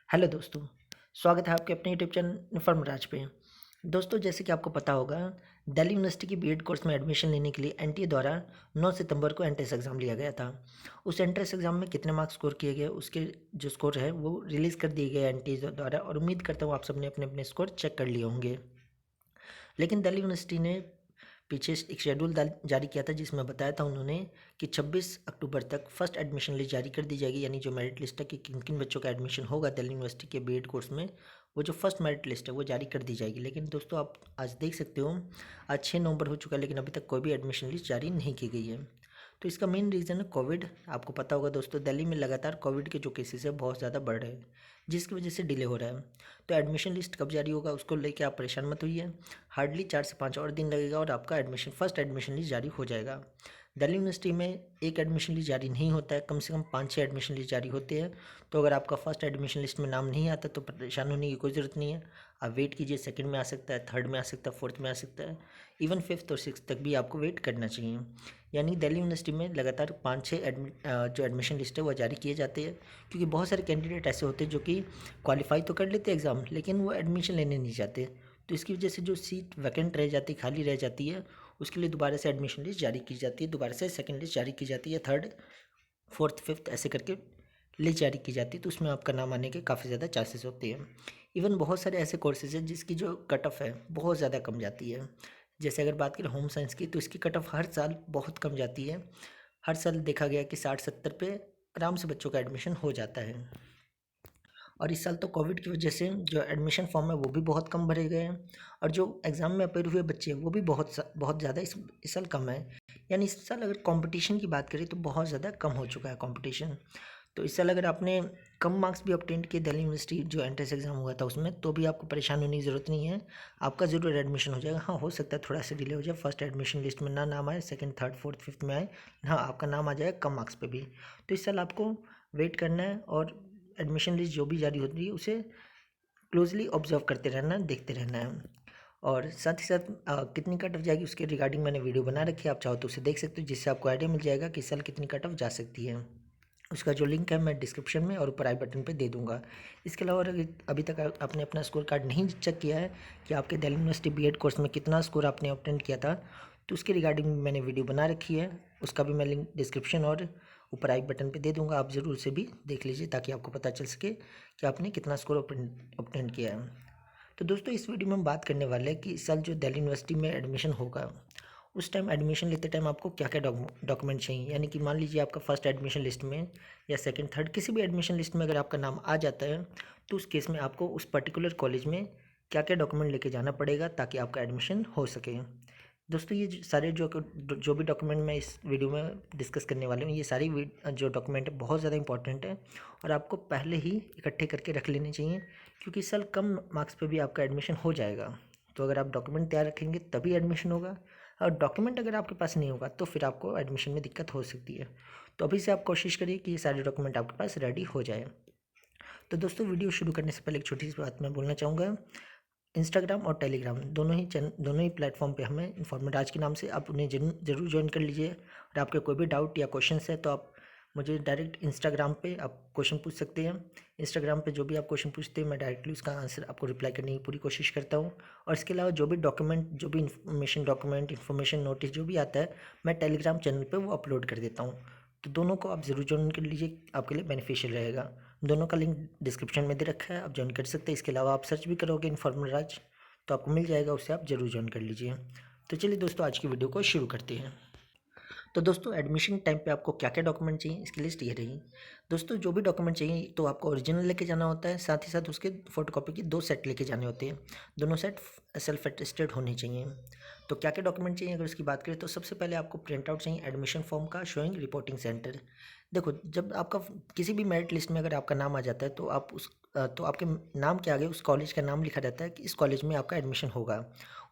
Hello दोस्तों, स्वागत है आपके अपने यूट्यूब चैनल इन्फॉर्म राज पे। दोस्तों, जैसे कि आपको पता होगा, दिल्ली यूनिवर्सिटी की बीएड कोर्स में एडमिशन लेने के लिए एनटीए द्वारा 9 सितंबर को एंट्रेंस एग्ज़ाम लिया गया था। उस एंट्रेंस एग्ज़ाम में कितने मार्क्स स्कोर किए गए, उसके जो स्कोर है वो रिलीज़ कर दिए गए एनटीए द्वारा, और उम्मीद करता हूँ आप सबने अपने अपने स्कोर चेक कर लिए होंगे। लेकिन दिल्ली यूनिवर्सिटी ने पीछे एक शेड्यूल जारी किया था, जिसमें बताया था उन्होंने कि 26 अक्टूबर तक फर्स्ट एडमिशन लिस्ट जारी कर दी जाएगी। यानी जो मेरिट लिस्ट है कि किन किन बच्चों का एडमिशन होगा दिल्ली यूनिवर्सिटी के बीएड कोर्स में, वो जो फर्स्ट मेरिट लिस्ट है वो जारी कर दी जाएगी। लेकिन दोस्तों, आप आज देख सकते हो, आज 6 नवंबर हो चुका है, लेकिन अभी तक कोई भी एडमिशन लिस्ट जारी नहीं की गई है। तो इसका मेन रीज़न है कोविड। आपको पता होगा दोस्तों, दिल्ली में लगातार कोविड के जो केसेस है बहुत ज़्यादा बढ़ रहे हैं, जिसकी वजह से डिले हो रहा है। तो एडमिशन लिस्ट कब जारी होगा उसको लेके आप परेशान मत होइए। हार्डली 4 से 5 और दिन लगेगा और आपका फर्स्ट एडमिशन लिस्ट जारी हो जाएगा। दिल्ली यूनिवर्सिटी में एक एडमिशन लिस्ट जारी नहीं होता है, कम से कम 5-6 एडमिशन लिस्ट जारी होते हैं। तो अगर आपका फर्स्ट एडमिशन लिस्ट में नाम नहीं आता तो परेशान होने की कोई ज़रूरत नहीं है। आप वेट कीजिए, सेकंड में आ सकता है, थर्ड में आ सकता है, फोर्थ में आ सकता है, इवन फिफ्थ और सिक्स तक भी आपको वेट करना चाहिए। यानी दिल्ली यूनिवर्सिटी में लगातार 5-6 जो एडमिशन लिस्ट है वो जारी किए जाते हैं, क्योंकि बहुत सारे कैंडिडेट ऐसे होते हैं जो कि क्वालिफाई तो कर लेते हैं एग्ज़ाम, लेकिन वो एडमिशन लेने नहीं चाहते। तो इसकी वजह से जो सीट वैकेंट रह जाती है, खाली रह जाती है, उसके लिए दोबारा से एडमिशन लिस्ट जारी की जाती है, दोबारा से सेकंड लिस्ट जारी की जाती है, थर्ड, फोर्थ, फिफ्थ ऐसे करके लिस्ट जारी की जाती है। तो उसमें आपका नाम आने के काफ़ी ज़्यादा चांसेस होते हैं। इवन बहुत सारे ऐसे कोर्सेज हैं जिसकी जो कट ऑफ है बहुत ज़्यादा कम जाती है। जैसे अगर बात करें होम साइंस की, तो इसकी कट ऑफ हर साल बहुत कम जाती है। हर साल देखा गया कि 60-70 पे आराम से बच्चों का एडमिशन हो जाता है। और इस साल तो कोविड की वजह से जो एडमिशन फॉर्म है वो भी बहुत कम भरे गए हैं, और जो एग्ज़ाम में अपेयर हुए बच्चे हैं वो भी बहुत ज़्यादा इस साल कम है। यानी इस साल अगर कंपटीशन की बात करें तो बहुत ज़्यादा कम हो चुका है कंपटीशन। तो इस साल अगर आपने कम मार्क्स भी ऑब्टेन किए दिल्ली यूनिवर्सिटी जो एंट्रेंस एग्ज़ाम हुआ था उसमें, तो भी आपको परेशान होने की ज़रूरत नहीं है। आपका ज़रूर एडमिशन हो जाएगा। हाँ, हो सकता है थोड़ा सा डिले हो जाए, फर्स्ट एडमिशन लिस्ट में ना नाम आए, सेकंड, थर्ड, फोर्थ, फिफ्थ में आए। हाँ, आपका नाम आ जाएगा कम मार्क्स पे भी। तो इस साल आपको वेट करना है, और एडमिशन लिस्ट जो भी जारी होती है उसे क्लोजली ऑब्जर्व करते रहना है, देखते रहना है। और साथ ही साथ कितनी कट ऑफ जाएगी उसके रिगार्डिंग मैंने वीडियो बना रखी है, आप चाहो तो उसे देख सकते हो, जिससे आपको आइडिया मिल जाएगा कि इस साल कितनी कट ऑफ जा सकती है। उसका जो लिंक है मैं डिस्क्रिप्शन में और ऊपर आई बटन पे दे दूंगा। इसके अलावा अगर अभी तक आपने अपना स्कोर कार्ड नहीं चेक किया है कि आपके दिल्ली यूनिवर्सिटी बीएड कोर्स में कितना स्कोर आपने ऑब्टेन किया था, तो उसके रिगार्डिंग मैंने वीडियो बना रखी है। उसका भी मैं लिंक डिस्क्रिप्शन और ऊपर आई बटन पे दे दूंगा, आप ज़रूर उसे भी देख लीजिए, ताकि आपको पता चल सके कि आपने कितना स्कोर ऑब्टेन किया है। तो दोस्तों, इस वीडियो में हम बात करने वाले हैं कि इस साल जो दिल्ली यूनिवर्सिटी में एडमिशन होगा, उस टाइम एडमिशन लेते टाइम आपको क्या क्या डॉक्यूमेंट चाहिए। यानी कि मान लीजिए आपका फर्स्ट एडमिशन लिस्ट में या सेकंड, थर्ड, किसी भी एडमिशन लिस्ट में अगर आपका नाम आ जाता है, तो उस केस में आपको उस पर्टिकुलर कॉलेज में क्या क्या डॉक्यूमेंट लेके जाना पड़ेगा ताकि आपका एडमिशन हो सके। दोस्तों, ये सारे जो भी डॉक्यूमेंट मैं इस वीडियो में डिस्कस करने वाले हूँ, ये सारी जो डॉक्यूमेंट है बहुत ज़्यादा इंपॉर्टेंट है, और आपको पहले ही इकट्ठे करके रख लेने चाहिए, क्योंकि इस साल कम मार्क्स पे भी आपका एडमिशन हो जाएगा। तो अगर आप डॉक्यूमेंट तैयार रखेंगे तभी एडमिशन होगा, और डॉक्यूमेंट अगर आपके पास नहीं होगा तो फिर आपको एडमिशन में दिक्कत हो सकती है। तो अभी से आप कोशिश करिए कि ये सारे डॉक्यूमेंट आपके पास रेडी हो जाए। तो दोस्तों, वीडियो शुरू करने से पहले एक छोटी सी बात मैं बोलना चाहूँगा। इंस्टाग्राम और टेलीग्राम दोनों ही प्लेटफॉर्म पे हमें इन्फॉर्मेट आज के नाम से, आप उन्हें जरूर ज्वाइन कर लीजिए। और आपके कोई भी डाउट या क्वेश्चंस है तो आप मुझे डायरेक्ट इंस्टाग्राम पे आप क्वेश्चन पूछ सकते हैं। इंस्टाग्राम पे जो भी आप क्वेश्चन पूछते हैं मैं डायरेक्टली उसका आंसर आपको रिप्लाई करने की पूरी कोशिश करता हूँ। और इसके अलावा जो भी इन्फॉर्मेशन नोटिस जो भी आता है, मैं टेलीग्राम चैनल पर वो अपलोड कर देता हूँ। तो दोनों को आप ज़रूर ज्वाइन कर लीजिए, आपके लिए बेनिफिशियल रहेगा। दोनों का लिंक डिस्क्रिप्शन में दे रखा है, आप ज्वाइन कर सकते हैं। इसके अलावा आप सर्च भी करोगे इन्फॉर्मल राज तो आपको मिल जाएगा, उससे आप ज़रूर ज्वाइन कर लीजिए। तो चलिए दोस्तों, आज की वीडियो को शुरू करते हैं। तो दोस्तों, एडमिशन टाइम पे आपको क्या क्या डॉक्यूमेंट चाहिए इसकी लिस्ट ये रही। दोस्तों, जो भी डॉक्यूमेंट चाहिए तो आपको ओरिजिनल लेके जाना होता है, साथ ही साथ उसके फोटोकॉपी की 2 सेट लेके जाने होते हैं। दोनों सेट सेल्फ अटेस्टेड होने चाहिए। तो क्या क्या डॉक्यूमेंट चाहिए अगर उसकी बात करें, तो सबसे पहले आपको प्रिंट आउट चाहिए एडमिशन फॉर्म का शोइंग रिपोर्टिंग सेंटर। देखो, जब आपका किसी भी मेरिट लिस्ट में अगर आपका नाम आ जाता है तो तो आपके नाम के आगे उस कॉलेज का नाम लिखा रहता है कि इस कॉलेज में आपका एडमिशन होगा।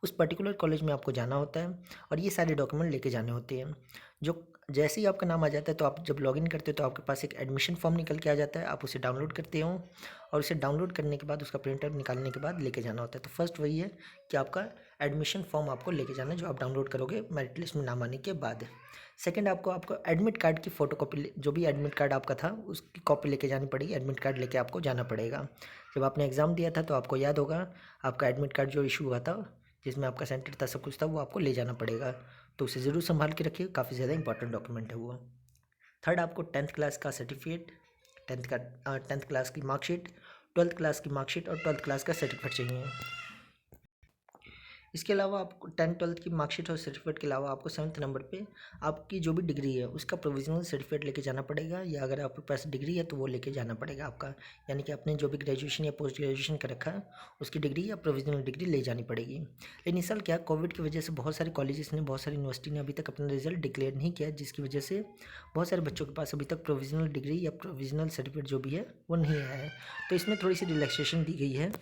उस पर्टिकुलर कॉलेज में आपको जाना होता है, और ये सारे डॉक्यूमेंट लेके जाने होते हैं। जो जैसे ही आपका नाम आ जाता है तो आप जब लॉगिन करते हो तो आपके पास एक एडमिशन फॉर्म निकल के आ जाता है, आप उसे डाउनलोड करते हो, और उसे डाउनलोड करने के बाद उसका प्रिंट आउट निकालने के बाद लेके जाना होता है। तो फर्स्ट वही है कि आपका एडमिशन फॉर्म आपको लेके जाना है, जो आप डाउनलोड करोगे मेरिट लिस्ट में नाम आने के बाद। सेकंड, आपको एडमिट कार्ड की फ़ोटोकॉपी, जो भी एडमिट कार्ड आपका था उसकी कॉपी लेके जानी पड़ेगी। एडमिट कार्ड लेके आपको जाना पड़ेगा। जब आपने एग्ज़ाम दिया था तो आपको याद होगा, आपका एडमिट कार्ड जो इशू हुआ था, जिसमें आपका सेंटर था, सब कुछ था, वो आपको ले जाना पड़ेगा। तो उसे ज़रूर संभाल के रखिए, काफ़ी ज़्यादा इंपॉर्टेंट डॉक्यूमेंट है वो। थर्ड, आपको 10th क्लास का सर्टिफिकेट, 10th क्लास की मार्कशीट, 12th क्लास की मार्कशीट और 12th क्लास का सर्टिफिकेट चाहिए। इसके अलावा आपको 10th-12th की मार्कशीट और सर्टिफिकेट के अलावा आपको 7th नंबर पे आपकी जो भी डिग्री है उसका प्रोविजनल सर्टिफिकेट लेके जाना पड़ेगा, या अगर आपके पास डिग्री है तो वो लेके जाना पड़ेगा आपका। यानी कि आपने जो भी ग्रेजुएशन या पोस्ट ग्रेजुएशन कर रखा है उसकी डिग्री या प्रोविजनल डिग्री ले जानी पड़ेगी। लेकिन इस साल क्या, कोविड की वजह से बहुत सारे कॉलेजेस ने, बहुत सारी यूनिवर्सिटी ने अभी तक अपना रिजल्ट डिक्लेयर नहीं किया, जिसकी वजह से बहुत सारे बच्चों के पास अभी तक प्रोविजनल डिग्री या प्रोविजनल सर्टिफिकेट जो भी है वो नहीं आया है। तो इसमें थोड़ी सी रिलैक्सेशन दी गई है।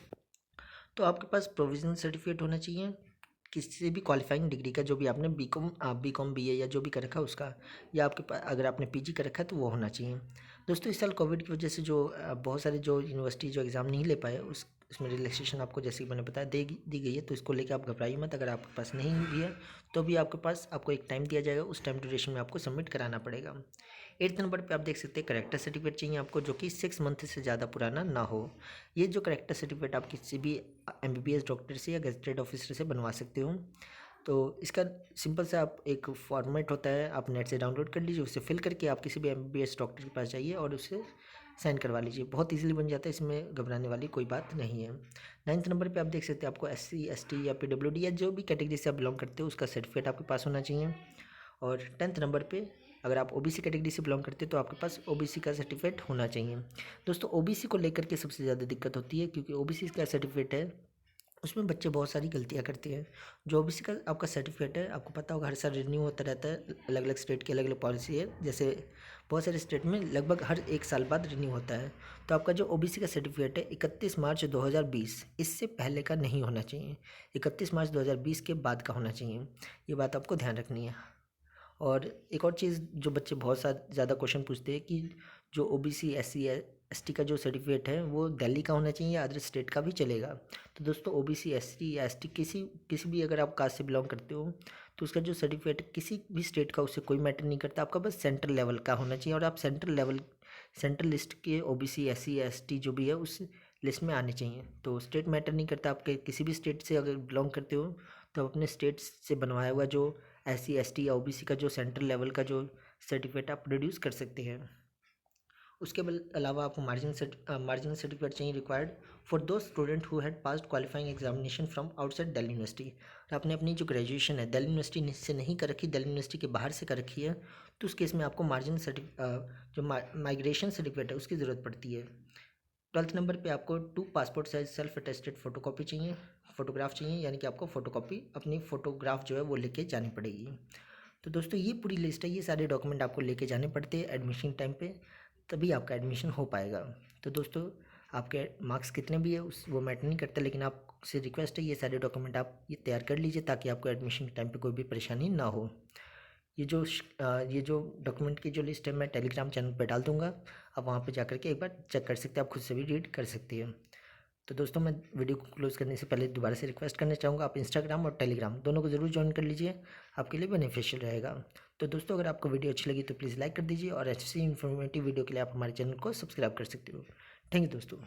तो आपके पास प्रोविजनल सर्टिफिकेट होना चाहिए किसी भी क्वालिफाइंग डिग्री का, जो भी आपने बीकॉम बीए या जो भी कर रखा है उसका, या आपके पास अगर आपने पीजी कर रखा है तो वो होना चाहिए। दोस्तों, इस साल कोविड की वजह से जो बहुत सारे जो यूनिवर्सिटी जो एग्ज़ाम नहीं ले पाए, उसमें रिलैक्सेशन आपको, जैसे कि मैंने बताया, दी गई है। तो इसको लेकर आप घबराइए मत। अगर आपके पास नहीं भी है तो भी आपके पास आपको एक टाइम दिया जाएगा, उस टाइम ड्यूरेशन में आपको सबमिट कराना पड़ेगा। 8th नंबर पे आप देख सकते हैं करेक्टर सर्टिफिकेट चाहिए आपको, जो कि 6 मंथ से ज़्यादा पुराना ना हो। ये जो करेक्टर सर्टिफिकेट आप किसी भी एमबीबीएस डॉक्टर से या गेजेटेड ऑफिसर से बनवा सकते हो। तो इसका सिंपल सा आप एक फॉर्मेट होता है, आप नेट से डाउनलोड कर लीजिए, उसे फिल करके आप किसी भी एमबीबीएस डॉक्टर के पास जाइए और उससे साइन करवा लीजिए। बहुत इजीली बन जाता है, इसमें घबराने वाली कोई बात नहीं है। 9th नंबर पे आप देख सकते हैं आपको एससी, एसटी या पीडब्ल्यूडी या जो भी कैटेगरी से आप बिलोंग करते हो उसका सर्टिफिकेट आपके पास होना चाहिए। और 10th नंबर पे अगर आप ओबीसी कैटेगरी से बिलोंग करते हैं तो आपके पास ओबीसी का सर्टिफिकेट होना चाहिए। दोस्तों, ओबीसी को लेकर के सबसे ज़्यादा दिक्कत होती है, क्योंकि ओबीसी का सर्टिफिकेट है उसमें बच्चे बहुत सारी गलतियाँ करते हैं। जो ओबीसी का आपका सर्टिफिकेट है, आपको पता होगा हर साल रिन्यू होता रहता है। अलग अलग स्टेट की अलग अलग पॉलिसी है, जैसे बहुत सारे स्टेट में लगभग हर 1 साल बाद रिन्यू होता है। तो आपका जो ओबीसी का सर्टिफिकेट है 31 मार्च 2020, इससे पहले का नहीं होना चाहिए, 31 मार्च 2020 के बाद का होना चाहिए। ये बात आपको ध्यान रखनी है। और एक और चीज़, जो बच्चे बहुत सा ज़्यादा क्वेश्चन पूछते हैं कि जो ओबीसी एससी एसटी का जो सर्टिफिकेट है वो दिल्ली का होना चाहिए या अदर स्टेट का भी चलेगा। तो दोस्तों, ओबीसी एसटी या एसटी किसी भी अगर आप कास्ट से बिलोंग करते हो तो उसका जो सर्टिफिकेट है किसी भी स्टेट का, उससे कोई मैटर नहीं करता, आपका बस सेंट्रल लेवल का होना चाहिए। और आप सेंट्रल लिस्ट के ओबीसी एससी एसटी जो भी है उस लिस्ट में आने चाहिए। तो स्टेट मैटर नहीं करता, आपके किसी भी स्टेट से अगर बिलोंग करते हो तो अपने स्टेट से बनवाया हुआ जो एससी एसटी या ओबीसी का जो सेंट्रल लेवल का जो सर्टिफिकेट आप प्रोड्यूस कर सकते हैं। उसके अलावा आपको मार्जिनल सर्टिफिकेट चाहिए रिक्वायर्ड फॉर दो student who had passed qualifying examination from outside Delhi university. और आपने अपनी जो ग्रेजुएशन है दिल्ली यूनिवर्सिटी से नहीं कर रखी, दिल्ली यूनिवर्सिटी के बाहर से कर रखी है, तो उस केस में आपको जो माइग्रेशन सर्टिफिकेट है उसकी ज़रूरत पड़ती है। 12th नंबर पे आपको 2 passport size self attested photocopy चाहिए, फ़ोटोग्राफ चाहिए, यानी कि आपको फ़ोटोकॉपी अपनी फ़ोटोग्राफ जो है वो लेके जानी पड़ेगी। तो दोस्तों, ये पूरी लिस्ट है, ये सारे डॉक्यूमेंट आपको लेके जाने पड़ते हैं एडमिशन टाइम पे, तभी आपका एडमिशन हो पाएगा। तो दोस्तों, आपके मार्क्स कितने भी है उस वो मैटर नहीं करता, लेकिन आपसे रिक्वेस्ट है ये सारे डॉक्यूमेंट आप ये तैयार कर लीजिए, ताकि आपको एडमिशन के टाइम पे कोई भी परेशानी ना हो। ये जो डॉक्यूमेंट की जो लिस्ट है मैं टेलीग्राम चैनल पर डाल दूँगा, आप वहाँ पे जाकर के एक बार चेक कर सकते हैं, आप खुद से भी रीड कर सकती हैं। तो दोस्तों, मैं वीडियो को क्लोज़ करने से पहले दोबारा से रिक्वेस्ट करना चाहूँगा, आप इंस्टाग्राम और टेलीग्राम दोनों को ज़रूर ज्वाइन कर लीजिए, आपके लिए बेनिफिशियल रहेगा। तो दोस्तों, अगर आपको वीडियो अच्छी लगी तो प्लीज़ लाइक कर दीजिए, और ऐसी इन्फॉर्मेटिव वीडियो के लिए आप हमारे चैनल को सब्सक्राइब कर सकते हो। थैंक यू दोस्तों।